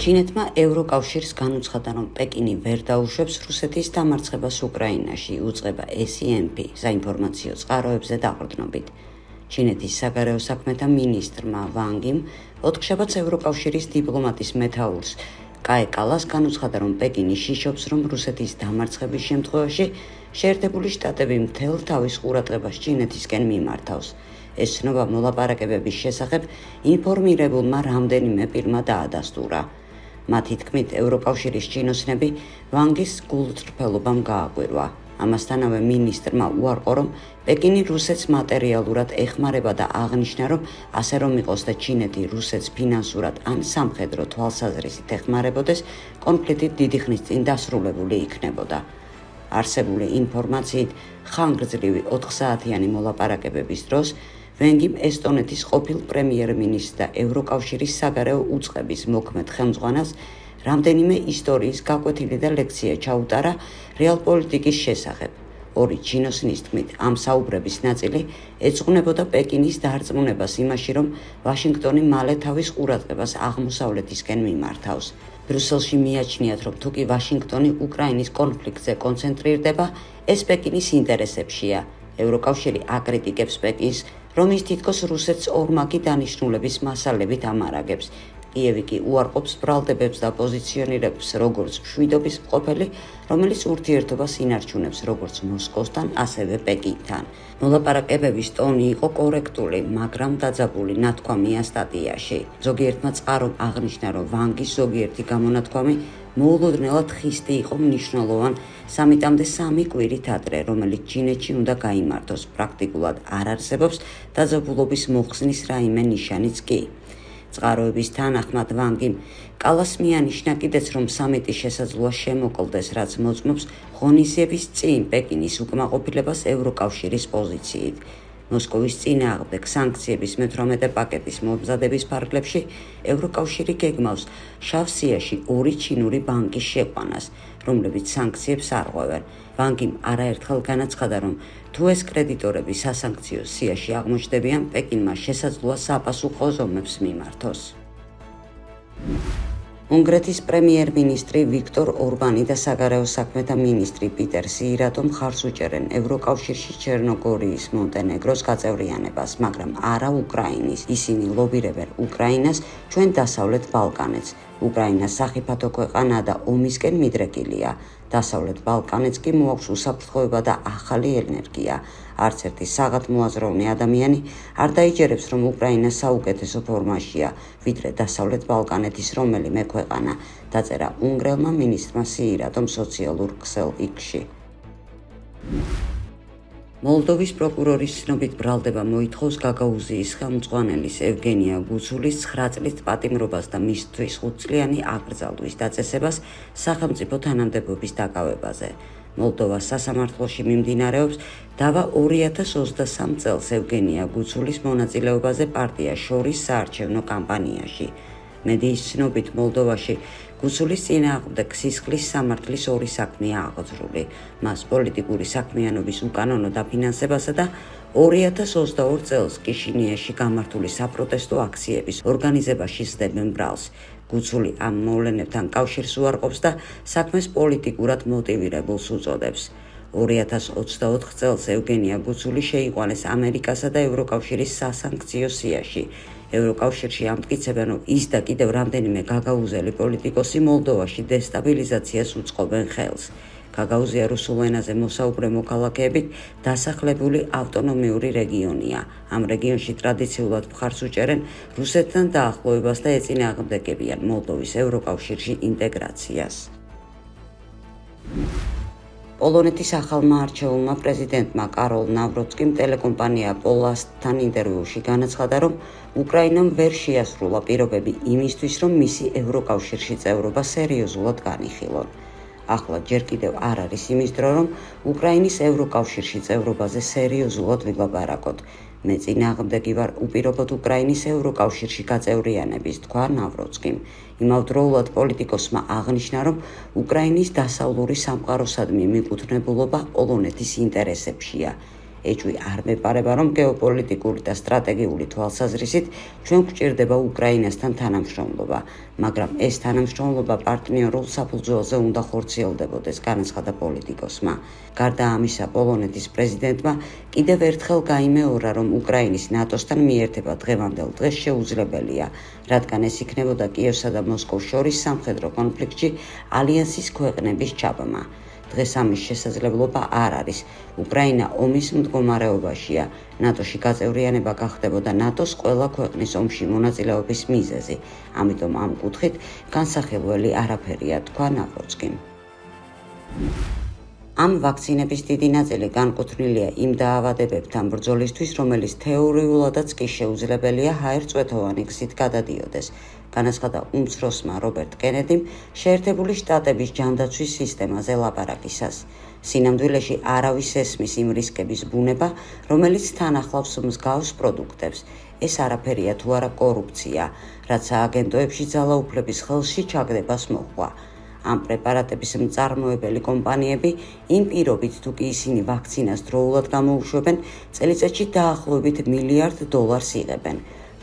ჩინეთმა ევროკავშირს განუცხადა, რომ პეკინი ვერ დაუშვებს რუსეთის დამარცხებას უკრაინაში, უწყება SEMP საინფორმაციო წყაროებზე დაყრდნობით. ჩინეთის საგარეო საქმეთა მინისტრმა ვანგიმ ოთხშაბათს ევროკავშირის დიპლომატის მეთაურს კაე კალას განუცხადა, რომ პეკინი შიშობს, რომ რუსეთის დამარცხების შემთხვევაში შეერთებული შტატები მთელ თავის ყურადღებას ჩინეთისკენ მიმართავს. ეს ცნობა მოლაპარაკებების შესახებ ინფორმირებულმა რამდენიმე პირმა დაადასტურა. მათი თქმით, ევროკავშირის ჩინოსნები ვანგის გულწრფელობამ გააკვირვა. ამასთანავე მინისტრმა უარყო, რომ პეკინი რუსეთს მატერიალურად ეხმარება და აღნიშნა, რომ ასე რომ იყოს და ჩინეთი რუსეთს ფინანსურად ან სამხედრო თვალსაზრისით ეხმარებოდეს, კონფლიქტი დიდი ხნის წინ დასრულებული იქნებოდა. არსებული ინფორმაციით, ხანგრძლივი 4 საათიანი მოლაპარაკებების დროს ვენგიმ ესტონეთის ყოფილ პრემიერ-მინისტრს და ევროკავშირის საგარეო უწყების მოქმედ ხელმძღვანელს რამდენიმე ისტორიის გაკვეთილი და ლექცია ჩაუტარა რეალპოლიტიკის შესახებ. ორი ჩინოსნის თქმით, ამ საუბრების ნაწილი ეძღვნებოდა პეკინის დარწმუნებას იმაში, რომ ვაშინგტონი მალე თავის ყურადღებას აღმოსავლეთისკენ მიმართავს. ბრიუსელში მიაჩნიათ, რომ თუკი ვაშინგტონი უკრაინის კონფლიქტზე კონცენტრირდება, ეს პეკინის ინტერესებშია. ევროკავშირი აკრიტიკებს პეკინს, რომ ის თითქოს რუსეთს ორმაგი დანიშნულების მასალებით ამარაგებს. კიევი კი უარყოფს ბრალდებებს და პოზიციონირებს როგორც მშვიდობის მყოფელი, რომელიც ურთიერთობას ინარჩუნებს როგორც მოსკოვთან, ასევე პეკინთან. მოლაპარაკებების ტონი იყო კორექტული, მაგრამ დაძაბული ნათქვამია სტატიაში. ზოგიერთმა წყარომ აღნიშნა, რომ ვანგის ზოგიერთი გამონათქვამი მოულოდნელად ხისტი იყო მნიშვნელოვან სამიტამდე 3 კვირით ადრე, რომელიც ჩინეთში უნდა გაიმართოს. პრაქტიკულად არ არსებობს დაძაბულობის მოხსნის რაიმე ნიშანიც კი. წყაროების თანახმად ვანგიმ კალას მიანიშნა კიდეც, რომ სამიტი შესაძლოა შემოკლდეს, რაც მოწმობს ღონისძიების წინ პეკინის უკმაყოფილებას ევროკავშირის პოზიციით. მოსკოვის წინააღმდეგ სანქციების მე-18 პაკეტის მომზადების ფარგლებში ევროკავშირი გეგმავს შავ სიაში 2 ჩინური ბანკის შეყვანას, რომლებიც სანქციებს არღვევენ. ვანგიმ არაერთხელ განაცხადა, რომ თუ ეს კრედიტორები სასანქციო სიაში აღმოჩნდებიან, პეკინმა შესაძლოა საპასუხო ზომებს მიმართოს. უნგრეთის პრემიერ-მინისტრი ვიქტორ ორბანი და საგარეო საქმეთა მინისტრი პიტერ სიირატო მხარს უჭერენ ევროკავშირში ჩერნოგორიის, მონტენეგროს გაწევრიანებას, მაგრამ არა უკრაინის. ისინი ლობირებენ უკრაინას, ჩვენ დასავლეთ ბალკანეთს. უკრაინა სახიფათო ქვეყანა და ომისკენ მიდრეკილია. დასავლეთ ბალკანეთს კი მოაქვს უსაფრთხოება და ახალი ენერგია. არც ერთი საღათმოაზროვნე ადამიანი არ დაიჯერებს, რომ უკრაინა საუკეთესო ფორმაშია, ვიდრე დასავლეთ ბალკანეთის რომელიმე ქვეყანა, დაწერა უნგრელმა მინისტრმა სიირატომ სოციალურ ქსელ X-ში. მოლდოვის პროკურორის ცნობით ბრალდება მოითხოვს გაგაუზიის ხელმძღვანელის ევგენია გუცულის 9 წლის პატიმრობას და მისთვის 5 წლიანი აკრძალვის დაწესებას სახელმწიფო თანამდებობის დაკავებაზე. მოლდოვას სასამართლოში მიმდინარეობს დავა 2023 წელს ევგენია გუცულის მონაწილეობაზე პარტიას შორის საარჩევნო კამპანიაში. მედიის ცნობით მოლდოვაში გუცულის წინააღმდეგ სისხლის სამართლის 2 საქმეა აღძრული. მას პოლიტიკური საქმიანობის უკანონო დაფინანსებასა და 2022 წელს კიშინიაში გამართული საპროტესტო აქციების ორგანიზებაში სდებენ ბრალს. გუცული ამ მოვლენებთან კავშირს უარყოფს და საქმეს პოლიტიკურად მოტივირებულს უწოდებს. 2024 წელს ევგენია გუცული შეიყვანეს ამერიკასა და ევროკავშირის სასანქციო სიაში. ევროკავშირში ამტკიცებენ, რომ ის და კიდევ რამდენიმე გაგაუზელი პოლიტიკოსი მოლდოვაში დესტაბილიზაციას უწყობენ ხელს. გაგაუზია რუსულ ენაზე მოსაუბრე მოქალაქეებით დასახლებული ავტონომიური რეგიონია. ამ რეგიონში ტრადიციულად მხარს უჭერენ რუსეთთან დაახლოებას და ეწინააღმდეგებიან მოლდოვის ევროკავშირში ინტეგრაციას. პოლონეთის ახალმა არჩეულმა პრეზიდენტმა კაროლ ნავროცკიმ ტელეკომპანია პოლასთან ინტერვიუში განაცხადა, რომ უკრაინამ ვერ შეასრულა პირობები იმისთვის, რომ მისი ევროკავშირში წევრობა სერიოზულად განიხილონ. ახლა ჯერ კიდევ არ არის იმის დრო, რომ უკრაინის ევროკავშირში წევრობაზე სერიოზულად ვილაპარაკოთ. მე წინააღმდეგი ვარ უპირობოდ უკრაინის ევროკავშირში გაწევრიანების, თქვა ნავროცკიმ. იმავდროულად პოლიტიკოსმა აღნიშნა, რომ უკრაინის დასავლური სამყაროსადმი მიკუთვნებულობა პოლონეთის ინტერესებშია. ეჭვი არ მეპარება, რომ გეოპოლიტიკური და სტრატეგიული თვალსაზრისით ჩვენ გვჭირდება უკრაინასთან თანამშრომლობა, მაგრამ ეს თანამშრომლობა პარტნიორულ საფუძველზე უნდა ხორციელდებოდეს, განაცხადა პოლიტიკოსმა. გარდა ამისა, პოლონეთის პრეზიდენტმა კიდევ ერთხელ გაიმეორა, რომ უკრაინის ნატოსთან მიერთება დღევანდელ დღეს შეუძლებელია, რადგან ეს იქნებოდა კიევსა და მოსკოვს შორის სამხედრო კონფლიქტში ალიანსის ქვეყნების ჩაბმა. დღეს ამის შესაძლებლობა არ არის. უკრაინა ომის მდგომარეობაშია. ნატოში გაწევრიანება გახდებოდა ნატოს ყველა ქვეყნის ომში მონაწილეობის მიზეზი. ამიტომ ამ კუთხით განსახილველი არაფერია, თქვა ნაპროცკიმ. ამ ვაქცინების დიდი ნაწილი განკუთვნილია იმ დაავადებებთან ბრძოლისთვის, რომელიც თეორიულადაც კი შეუძლებელია ჰაერწვეთოვანი გზით გადადიოდეს, განაცხადა უმცროსმა რობერტ კენედიმ შეერთებული შტატების ჯანდაცვის სისტემაზე ლაპარაკისას. სინამდვილეში არავის ესმის იმ რისკების ბუნება, რომელიც თან ახლავს მსგავს პროდუქტებს. ეს არაფერია თუ არა კორუფცია, რაც სააგენტოებში ძალაუფლების ხელში ჩაგდებას მოჰყვა. ამ პრეპარატების მწარმოებელი კომპანიები იმ პირობით, თუ კი ისინი ვაქცინას დროულად გამოუშვებენ, წელიწადში დაახლოებით $1 მილიარდ იღებენ.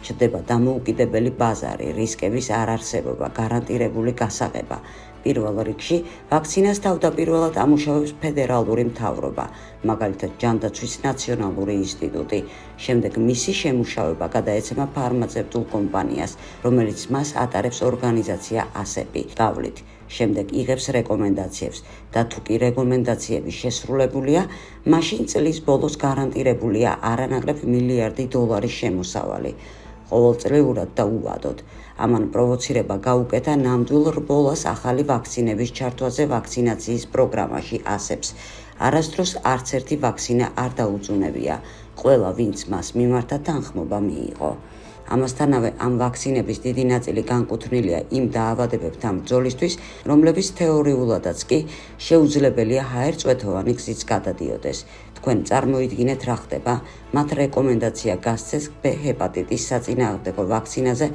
ჩნდება დამოუკიდებელი ბაზარი, რისკების არარსებობა, გარანტირებული გასაღება. პირველ რიგში ვაქცინას თავდაპირველად ამუშავებს ფედერალური მთავრობა, მაგალითად ჯანდაცვის ნაციონალური ინსტიტუტი. შემდეგ მისი შემუშავება გადაეცემა ფარმაცევტულ კომპანიას, რომელიც მას ატარებს ორგანიზაცია ASEP-ი. გავლით. შემდეგ იღებს რეკომენდაციებს და თუ კი რეკომენდაციები შესრულებულია, მაშინ წლის ბოლოს გარანტირებულია არანაკლებ $1 მილიარდი შემოსავალი. ყოველწლიურად და უვადოდ. ამან პროვოცირება გაუკეთა ნამდვილ რბოლას ახალი ვაქცინების ჩართვაზე ვაქცინაციის პროგრამაში ASEP-ს. არასდროს არც ერთი ვაქცინა არ დაუწუნებია. ყველა, ვინც მას მიმართა, თანხმობა მიიღო. ამასთანავე ამ ვაქცინების დიდი ნაწილი განკუთვნილია იმ დაავადებებთან ბრძოლისთვის, რომლებიც თეორიულადაც კი შეუძლებელია ჰაერწვეთოვანი გზით გადადიოდეს. თქვენ წარმოიდგინეთ რა ხდება, მათ რეკომენდაცია გასცეს B ჰეპატიტის საწინააღმდეგო ვაქცინაზე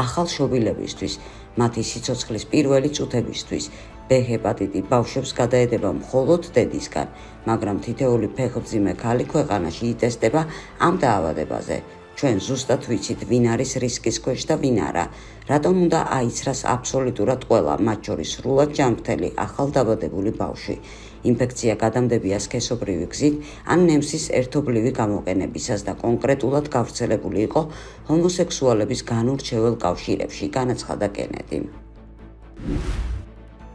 ახალ შობილებისთვის, მათი სიცოცხლის პირველი წუთებისთვის. B ჰეპატიტი ბავშვებს გადაედება მხოლოდ დედისგან, მაგრამ თითოეული ფეხმძიმე ქალი ქვეყანაში იტესტება ამ დაავადებაზე. ჩვენ ზუსტად ვიცით, ვინ არის რისკის ქვეშ და ვინ არა. რატომ უნდა აიცრას აბსოლუტურად ყველა, მათ შორის სრულად ჯანმრთელი ახალდაბადებული ბავშვი. ინფექცია გადამდებია სქესობრივი გზით ან ნემსის ერთობლივი გამოყენებისას და კონკრეტულად გავრცელებული იყო ჰომოსექსუალების განურჩეულ კავშირებში, განაცხადა კენედიმ.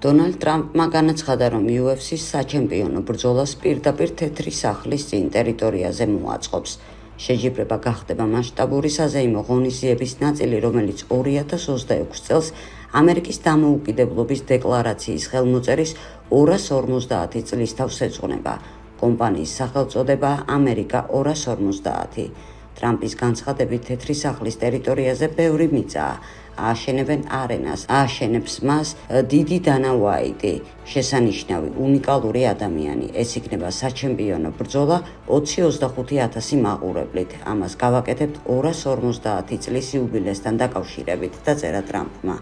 დონალდ ტრამპმა განაცხადა, რომ UFC-ს საჩემპიონო ბრძოლას პირდაპირ თეთრი სახლის წინ ტერიტორიაზე მოაწყობს. შეჯიბრება გახდება მასშტაბური საზეიმო ღონისძიების ნაწილი, რომელიც 2026 წელს ამერიკის დამოუკიდებლობის დეკლარაციის ხელმოწერის 250 წლის თავს ეძღვნება. კომპანიის სახელწოდება ამერიკა 250. ტრამპის განცხადებით თეთრი სახლის ტერიტორიაზე ბევრი მიწაა. ააშენებენ არენას, ააშენებს მას დიდი დანა ვაიტი, შესანიშნავი, უნიკალური ადამიანი. ეს იქნება საჩემპიონო ბრძოლა 20-25,000 მაყურებლით. ამას გავაკეთებთ 250 წლის იუბილესთან დაკავშირებით, დაწერა ტრამპმა.